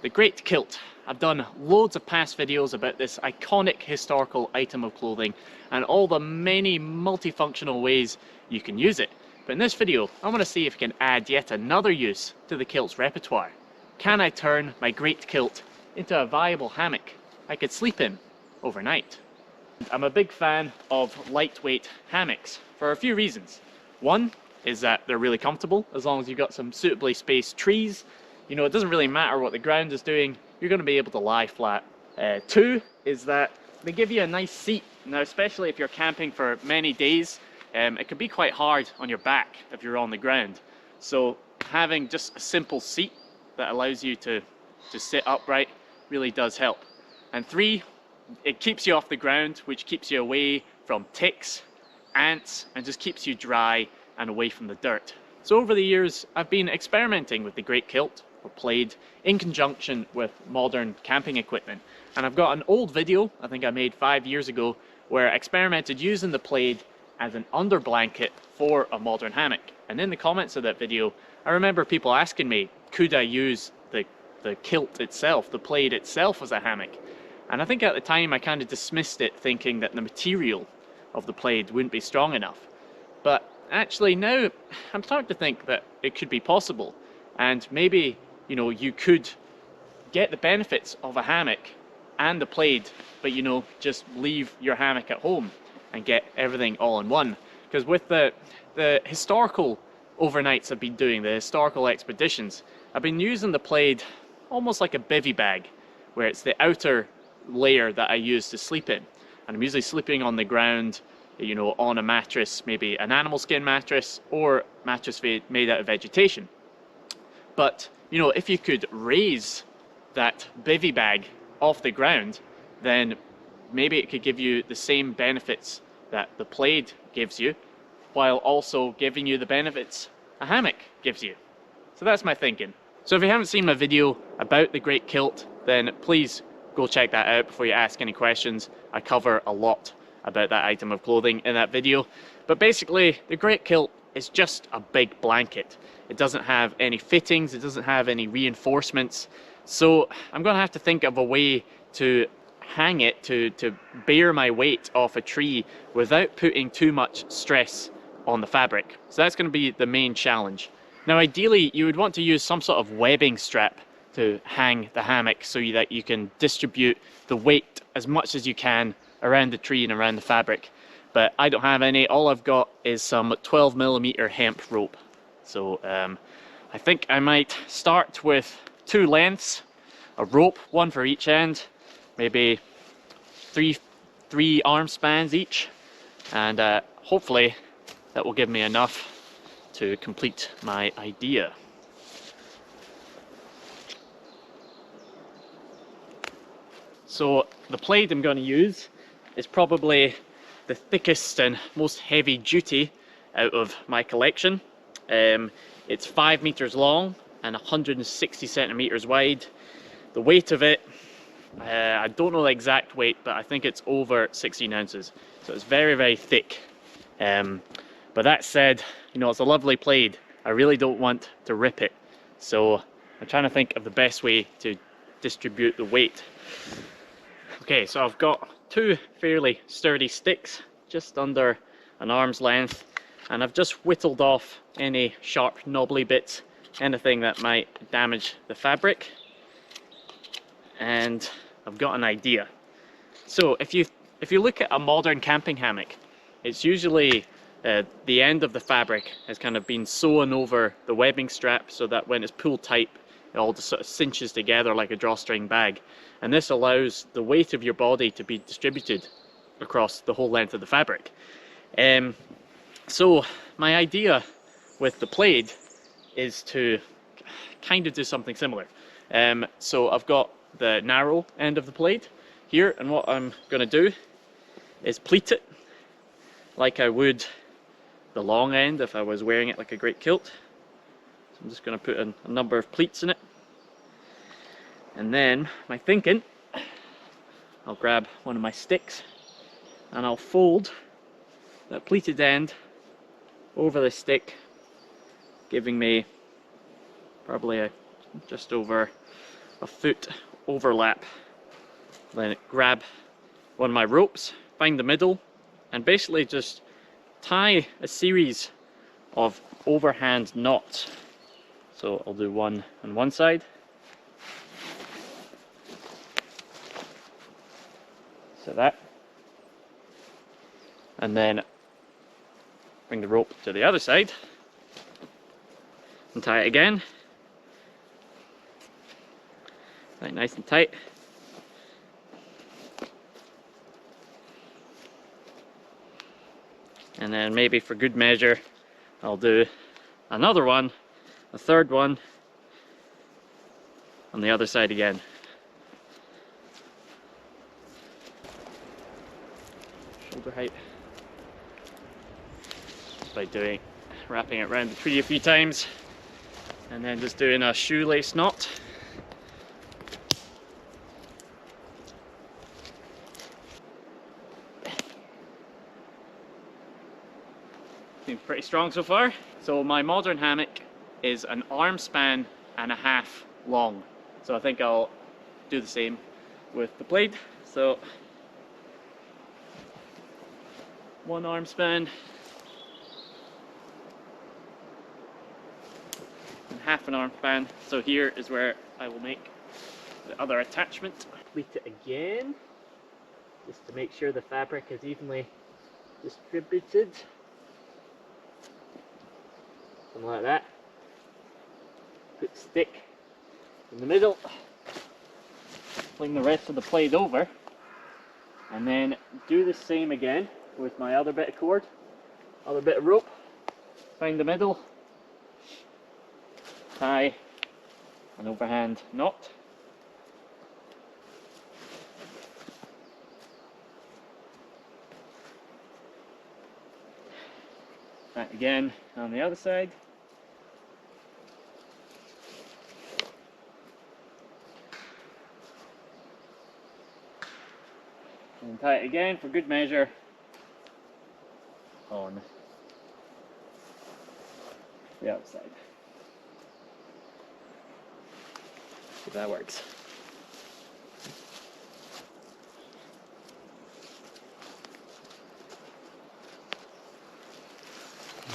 The Great Kilt. I've done loads of past videos about this iconic historical item of clothing and all the many multifunctional ways you can use it. But in this video, I want to see if I can add yet another use to the kilt's repertoire. Can I turn my Great Kilt into a viable hammock I could sleep in overnight? I'm a big fan of lightweight hammocks for a few reasons. One is that they're really comfortable as long as you've got some suitably spaced trees. You know, it doesn't really matter what the ground is doing, you're going to be able to lie flat. Two is that they give you a nice seat. Now, especially if you're camping for many days, it can be quite hard on your back if you're on the ground. So having just a simple seat that allows you to sit upright really does help. And three, it keeps you off the ground, which keeps you away from ticks, ants, and just keeps you dry and away from the dirt. So over the years, I've been experimenting with the Great Kilt, or plaid, in conjunction with modern camping equipment. And I've got an old video, I think I made 5 years ago, where I experimented using the plaid as an under blanket for a modern hammock. And in the comments of that video, I remember people asking me, could I use the kilt itself, the plaid itself, as a hammock? And I think at the time I kind of dismissed it, thinking that the material of the plaid wouldn't be strong enough. But actually now I'm starting to think that it could be possible, and maybe, you know, you could get the benefits of a hammock and the plaid, but, you know, just leave your hammock at home and get everything all in one. Because with the historical overnights I've been doing, the historical expeditions, I've been using the plaid almost like a bivy bag, where it's the outer layer that I use to sleep in. And I'm usually sleeping on the ground, you know, on a mattress, maybe an animal skin mattress or mattress made out of vegetation. But, you know, if you could raise that bivy bag off the ground, then maybe it could give you the same benefits that the plaid gives you, while also giving you the benefits a hammock gives you. So that's my thinking. So if you haven't seen my video about the Great Kilt, then please go check that out before you ask any questions. I cover a lot about that item of clothing in that video. But basically, the Great Kilt is just a big blanket. It doesn't have any fittings, it doesn't have any reinforcements. So I'm going to have to think of a way to hang it, to bear my weight off a tree without putting too much stress on the fabric. So that's going to be the main challenge. Now ideally, you would want to use some sort of webbing strap to hang the hammock so that you can distribute the weight as much as you can around the tree and around the fabric. But I don't have any. All I've got is some 12mm hemp rope. So I think I might start with 2 lengths of rope, 1 for each end, maybe three arm spans each, and hopefully that will give me enough to complete my idea. So the plaid I'm going to use is probably the thickest and most heavy duty out of my collection. It's 5 meters long and 160 centimeters wide. The weight of it, I don't know the exact weight, but I think it's over 16 ounces. So it's very, very thick. But that said, you know, it's a lovely plaid. I really don't want to rip it. So I'm trying to think of the best way to distribute the weight. Okay, so I've got 2 fairly sturdy sticks, just under an arm's length, and I've just whittled off any sharp knobbly bits, anything that might damage the fabric, and I've got an idea. So if you look at a modern camping hammock, it's usually the end of the fabric has kind of been sewn over the webbing strap so that when it's pulled tight, it all just sort of cinches together like a drawstring bag. And this allows the weight of your body to be distributed across the whole length of the fabric. So my idea with the plaid is to kind of do something similar. So I've got the narrow end of the plaid here, and what I'm going to do is pleat it like I would the long end if I was wearing it like a Great Kilt. So I'm just going to put a number of pleats in it, and then my thinking, I'll grab one of my sticks and I'll fold that pleated end over the stick, giving me probably just over a foot overlap. Then grab one of my ropes, find the middle, and basically just tie a series of overhand knots. So I'll do one on one side, so that, and then bring the rope to the other side and tie it again. Right, nice and tight. And then maybe for good measure, I'll do another one, a third one, on the other side again. Shoulder height. Just by wrapping it around the tree a few times, and then just doing a shoelace knot. Seems pretty strong so far. So my modern hammock is an arm span and a half long. So I think I'll do the same with the blade. So one arm span and half an arm span. So here is where I will make the other attachment. Pleat it again, just to make sure the fabric is evenly distributed. Something like that. Put stick in the middle, fling the rest of the plaid over, and then do the same again with my other bit of cord, other bit of rope. Find the middle, tie an overhand knot, that again on the other side. And tie it again for good measure on the outside. So that works.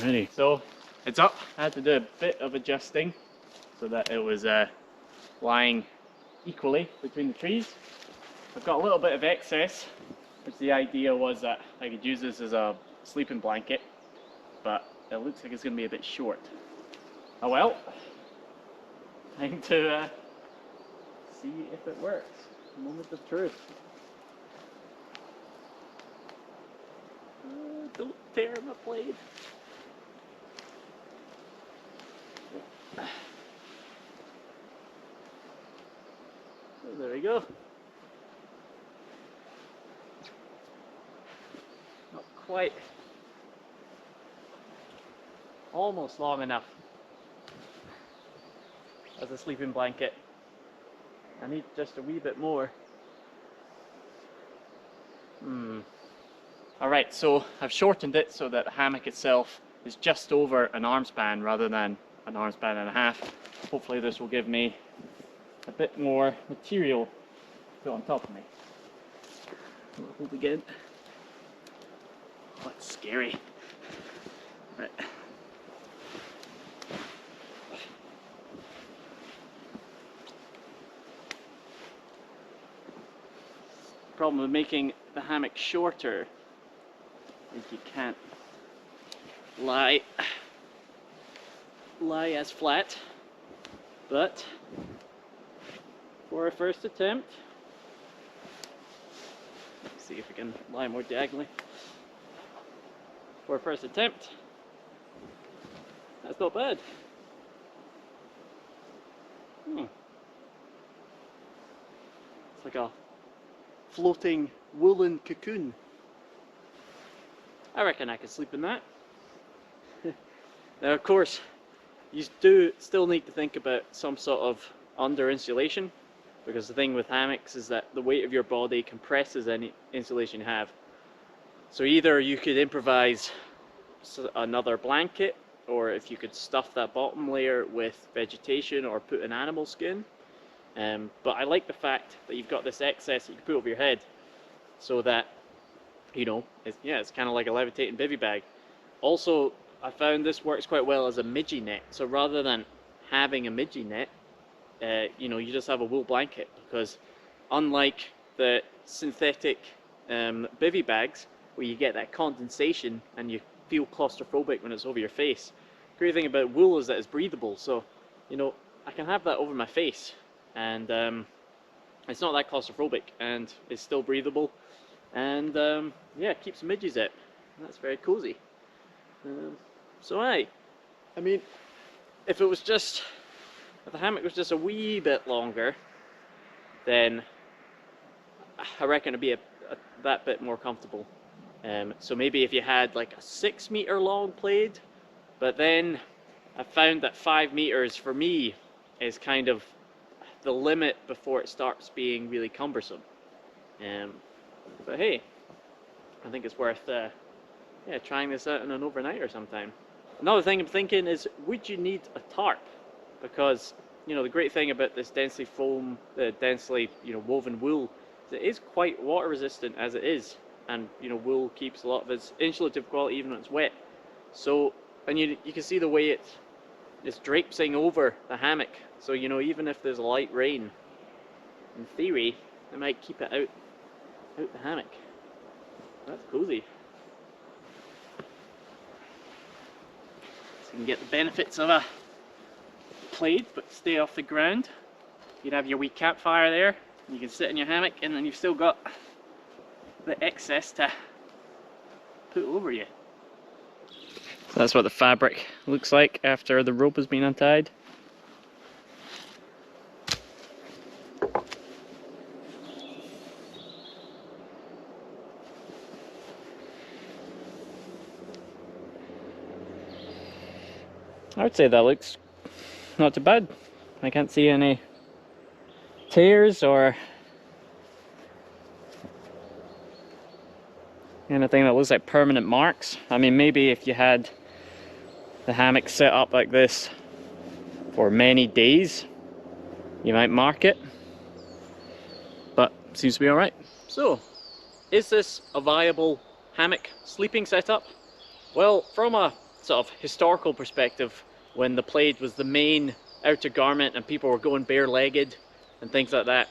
Alrighty, so it's up. I had to do a bit of adjusting so that it was lying equally between the trees. I've got a little bit of excess, which the idea was that I could use this as a sleeping blanket, but it looks like it's going to be a bit short. Oh well, time to see if it works. Moment of truth. Don't tear my blade. So there we go. Not quite. Almost long enough as a sleeping blanket. I need just a wee bit more. Alright, so I've shortened it so that the hammock itself is just over an arm span rather than an arm span and a half. Hopefully this will give me a bit more material to put on top of me. Hold again. Oh, that's scary. Right. The problem with making the hammock shorter is you can't lie as flat, but for a first attempt, let's see if we can lie more diagonally. For a first attempt, that's not bad. It's like a floating woolen cocoon. I reckon I could sleep in that. Now of course, you do still need to think about some sort of under insulation, because the thing with hammocks is that the weight of your body compresses any insulation you have. So either you could improvise another blanket, or if you could stuff that bottom layer with vegetation or put an animal skin, But I like the fact that you've got this excess that you can put over your head, so that, you know, it's kind of like a levitating bivy bag. Also, I found this works quite well as a midgie net. So rather than having a midgie net, you know, you just have a wool blanket, because unlike the synthetic bivy bags where you get that condensation and you feel claustrophobic when it's over your face, the great thing about wool is that it's breathable. So, you know, I can have that over my face, and it's not that claustrophobic, and it's still breathable, and yeah, it keeps the midges out. That's very cozy. So I mean, if the hammock was just a wee bit longer, then I reckon it'd be that bit more comfortable. So maybe if you had like a 6 meter long plaid, but then I found that 5 meters for me is kind of the limit before it starts being really cumbersome. But hey, I think it's worth yeah, trying this out in an overnighter sometime. Another thing I'm thinking is, would you need a tarp? Because, you know, the great thing about this densely woven wool is it is quite water resistant as it is, and you know, wool keeps a lot of its insulative quality even when it's wet. So, and you can see the way it's drapesing over the hammock. So, you know, even if there's a light rain, in theory, it might keep it out the hammock. That's cozy. So you can get the benefits of a plaid, but stay off the ground. You'd have your wee campfire there, and you can sit in your hammock, and then you've still got the excess to put over you. So that's what the fabric looks like after the rope has been untied. I would say that looks not too bad. I can't see any tears or anything that looks like permanent marks. I mean, maybe if you had the hammock set up like this for many days, you might mark it, but seems to be alright. So, is this a viable hammock sleeping setup? Well, from a sort of historical perspective, when the plaid was the main outer garment and people were going bare-legged and things like that,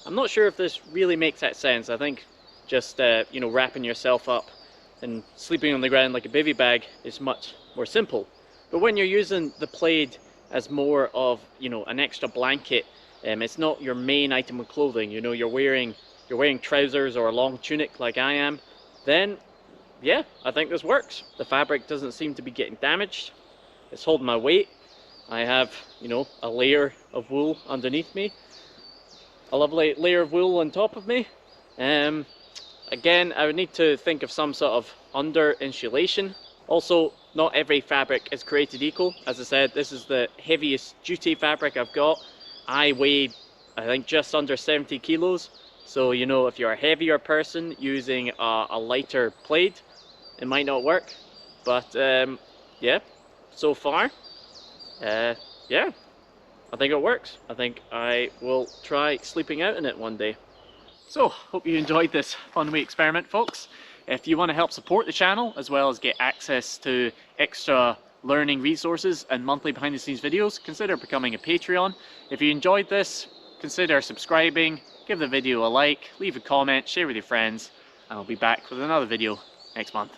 I'm not sure if this really makes that sense. I think just you know, wrapping yourself up and sleeping on the ground like a bivy bag is much more simple. But when you're using the plaid as more of, you know, an extra blanket, it's not your main item of clothing, you know, you're wearing trousers or a long tunic like I am, then yeah, I think this works. The fabric doesn't seem to be getting damaged. It's holding my weight. I have, you know, a layer of wool underneath me, a lovely layer of wool on top of me. Again, I would need to think of some sort of under insulation. Also, not every fabric is created equal. As I said, this is the heaviest duty fabric I've got. I weigh, I think, just under 70 kilos. So, you know, if you're a heavier person using a lighter plaid, it might not work. But yeah, so far, yeah, I think it works. I think I will try sleeping out in it one day. So, hope you enjoyed this fun wee experiment, folks. If you want to help support the channel, as well as get access to extra learning resources and monthly behind the scenes videos, consider becoming a Patreon. If you enjoyed this, consider subscribing, give the video a like, leave a comment, share with your friends, and I'll be back with another video next month.